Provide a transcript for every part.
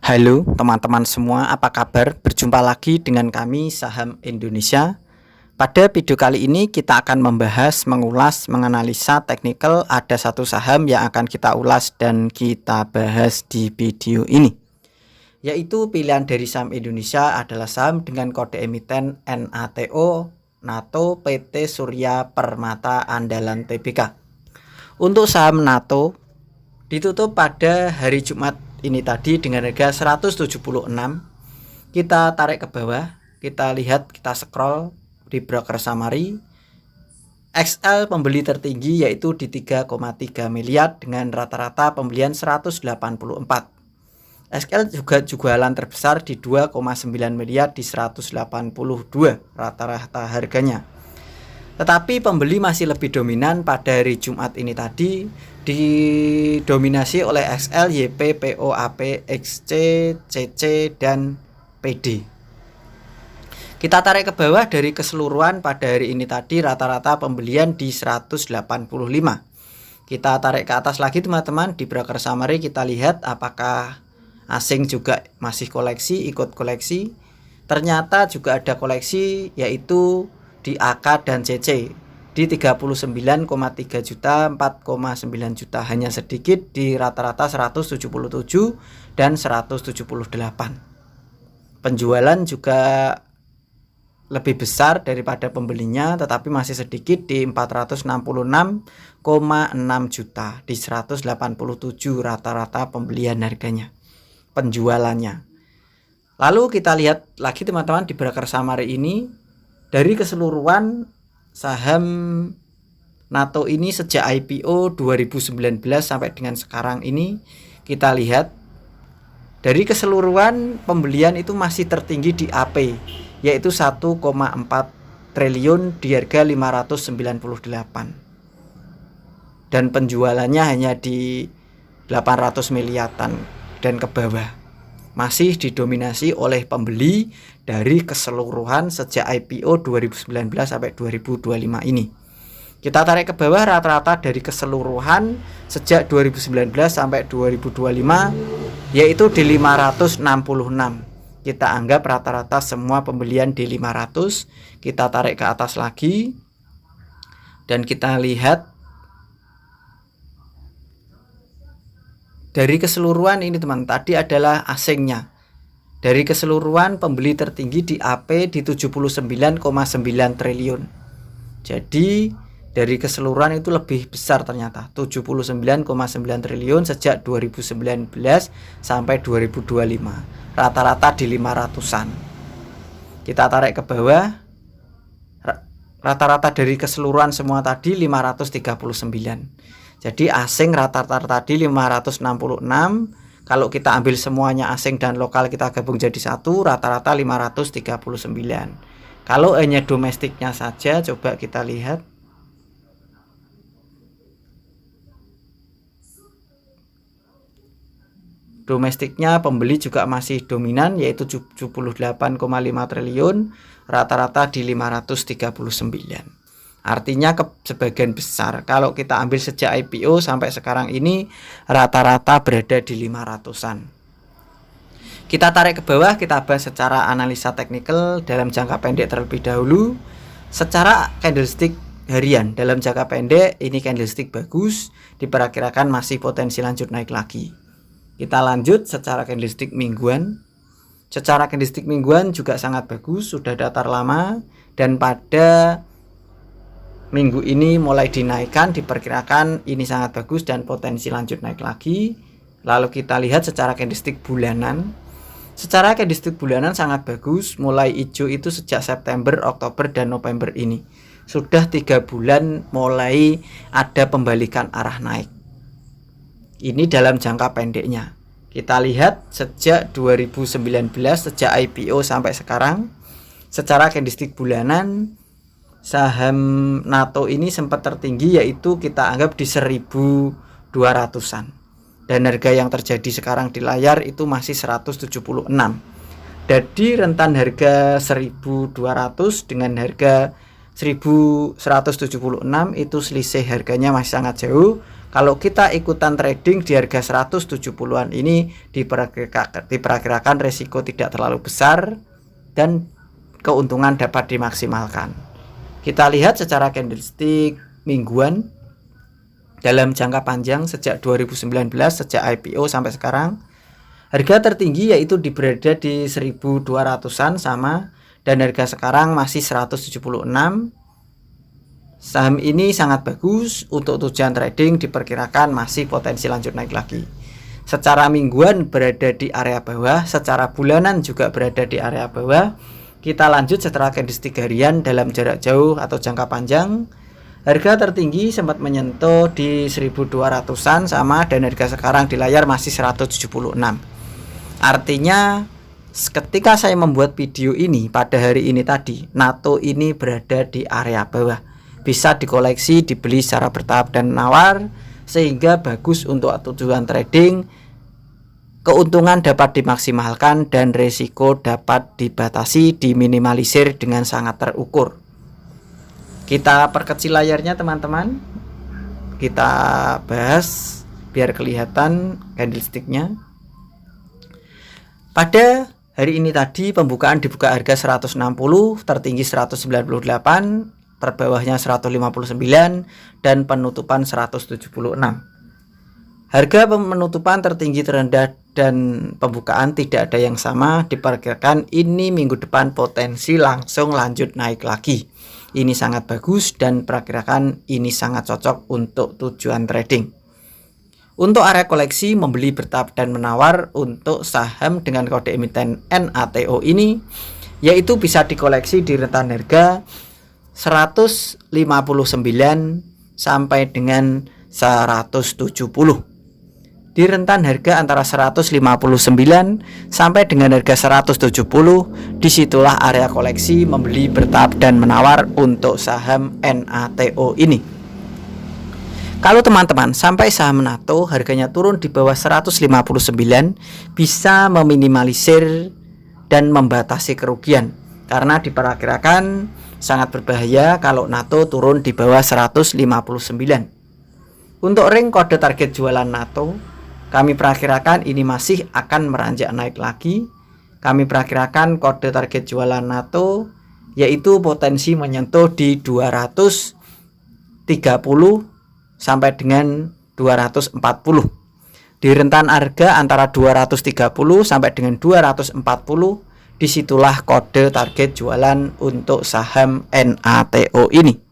Halo teman-teman semua, apa kabar? Berjumpa lagi dengan kami Saham Indonesia. Pada video kali ini kita akan membahas, mengulas, menganalisa teknikal. Ada satu saham yang akan kita ulas dan kita bahas di video ini, yaitu pilihan dari saham Indonesia adalah saham dengan kode emiten NATO, NATO PT Surya Permata Andalan Tbk. Untuk saham NATO ditutup pada hari Jumat ini tadi dengan harga 176. Kita tarik ke bawah, kita lihat, kita scroll di broker summary. XL pembeli tertinggi yaitu di 3,3 miliar dengan rata-rata pembelian 184. SL juga jualan terbesar di 2,9 miliar di 182 rata-rata harganya. Tetapi pembeli masih lebih dominan pada hari Jumat ini tadi, didominasi oleh XL, YP, PO, AP, XC, CC, dan PD. Kita tarik ke bawah dari keseluruhan pada hari ini tadi, rata-rata pembelian di 185. Kita tarik ke atas lagi teman-teman, di broker summary kita lihat apakah asing juga masih koleksi, ikut koleksi. Ternyata juga ada koleksi, yaitu di AK dan CC di 39,3 juta, 4,9 juta, hanya sedikit di rata-rata 177 dan 178. Penjualan juga lebih besar daripada pembelinya, tetapi masih sedikit di 466,6 juta di 187 rata-rata pembelian harganya, penjualannya. Lalu kita lihat lagi teman-teman di broker summary ini. Dari keseluruhan saham NATO ini sejak IPO 2019 sampai dengan sekarang ini, kita lihat dari keseluruhan pembelian itu masih tertinggi di AP, yaitu 1,4 triliun di harga 598, dan penjualannya hanya di 800 miliaran dan ke bawah. Masih didominasi oleh pembeli dari keseluruhan sejak IPO 2019 sampai 2025 ini. Kita tarik ke bawah, rata-rata dari keseluruhan sejak 2019 sampai 2025 yaitu di 566. Kita anggap rata-rata semua pembelian di 500. Kita tarik ke atas lagi dan kita lihat dari keseluruhan ini teman, tadi adalah asingnya. Dari keseluruhan pembeli tertinggi di AP di 79,9 triliun. Jadi dari keseluruhan itu lebih besar ternyata, 79,9 triliun sejak 2019 sampai 2025. Rata-rata di 500-an. Kita tarik ke bawah, rata-rata dari keseluruhan semua tadi 539. Jadi asing rata-rata tadi 566. Kalau kita ambil semuanya asing dan lokal kita gabung jadi satu, rata-rata 539. Kalau hanya domestiknya saja, coba kita lihat. Domestiknya pembeli juga masih dominan, yaitu 78,5 triliun, rata-rata di 539. Artinya sebagian besar, kalau kita ambil sejak IPO sampai sekarang ini, rata-rata berada di 500-an. Kita tarik ke bawah, kita bahas secara analisa teknikal dalam jangka pendek terlebih dahulu. Secara candlestick harian dalam jangka pendek, ini candlestick bagus, diperkirakan masih potensi lanjut naik lagi. Kita lanjut secara candlestick mingguan. Secara candlestick mingguan juga sangat bagus, sudah datar lama, dan pada minggu ini mulai dinaikkan, diperkirakan ini sangat bagus dan potensi lanjut naik lagi. Lalu kita lihat secara candlestick bulanan. Secara candlestick bulanan sangat bagus, mulai hijau itu sejak September, Oktober, dan November ini. Sudah 3 bulan mulai ada pembalikan arah naik. Ini dalam jangka pendeknya. Kita lihat sejak 2019, sejak IPO sampai sekarang, secara candlestick bulanan saham NATO ini sempat tertinggi, yaitu kita anggap di 1200-an. Dan harga yang terjadi sekarang di layar itu masih 176. Jadi rentan harga 1200 dengan harga 1176 itu selisih harganya masih sangat jauh. Kalau kita ikutan trading di harga 170-an ini diperkirakan resiko tidak terlalu besar dan keuntungan dapat dimaksimalkan. Kita lihat secara candlestick mingguan dalam jangka panjang sejak 2019, sejak IPO sampai sekarang. Harga tertinggi yaitu berada di 1200-an sama, dan harga sekarang masih 176. Saham ini sangat bagus untuk tujuan trading, diperkirakan masih potensi lanjut naik lagi. Secara mingguan berada di area bawah, secara bulanan juga berada di area bawah. Kita lanjut secara candlestick harian dalam jarak jauh atau jangka panjang. Harga tertinggi sempat menyentuh di 1200-an sama, dan harga sekarang di layar masih 176. Artinya ketika saya membuat video ini pada hari ini tadi, NATO ini berada di area bawah. Bisa dikoleksi, dibeli secara bertahap dan menawar, sehingga bagus untuk tujuan trading. Keuntungan dapat dimaksimalkan dan risiko dapat dibatasi, diminimalisir dengan sangat terukur. Kita perkecil layarnya teman-teman. Kita bahas biar kelihatan candlesticknya. Pada hari ini tadi pembukaan dibuka harga 160, tertinggi 198, terbawahnya 159, dan penutupan 176. Harga penutupan tertinggi, terendah, dan pembukaan tidak ada yang sama. Diperkirakan ini minggu depan potensi langsung lanjut naik lagi. Ini sangat bagus dan perkirakan ini sangat cocok untuk tujuan trading. Untuk area koleksi, membeli bertahap dan menawar untuk saham dengan kode emiten NATO ini, yaitu bisa dikoleksi di rentan harga 159 sampai dengan 170. Di rentan harga antara 159 sampai dengan harga 170, disitulah area koleksi membeli bertahap dan menawar untuk saham NATO ini. Kalau teman-teman sampai saham NATO harganya turun di bawah 159, bisa meminimalisir dan membatasi kerugian, karena diperkirakan sangat berbahaya kalau NATO turun di bawah 159. Untuk ring kode target jualan NATO, kami perkirakan ini masih akan meranjak naik lagi. Kami perkirakan kode target jualan NATO yaitu potensi menyentuh di 230 sampai dengan 240. Di rentan harga antara 230 sampai dengan 240, disitulah kode target jualan untuk saham NATO ini.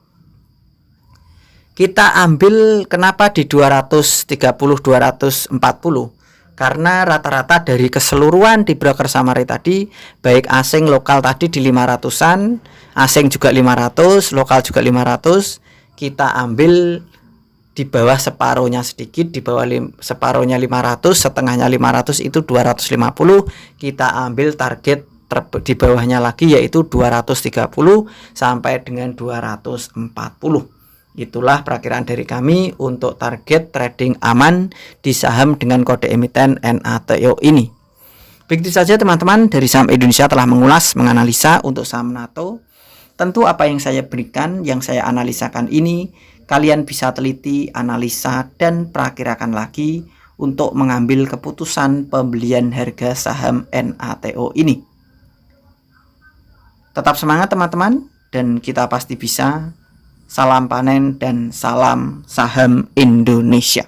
Kita ambil kenapa di 230 240? Karena rata-rata dari keseluruhan di broker summary tadi, baik asing lokal tadi di 500-an, asing juga 500, lokal juga 500, kita ambil di bawah separuhnya sedikit, di bawah separuhnya 500, setengahnya 500 itu 250. Kita ambil target di bawahnya lagi yaitu 230 sampai dengan 240. Itulah perakiraan dari kami untuk target trading aman di saham dengan kode emiten NATO ini. Begitu saja teman-teman, dari Saham Indonesia telah mengulas, menganalisa untuk saham NATO. Tentu apa yang saya berikan, yang saya analisakan ini, kalian bisa teliti, analisa, dan perakirakan lagi untuk mengambil keputusan pembelian harga saham NATO ini. Tetap semangat teman-teman, dan kita pasti bisa. Salam panen dan salam saham Indonesia.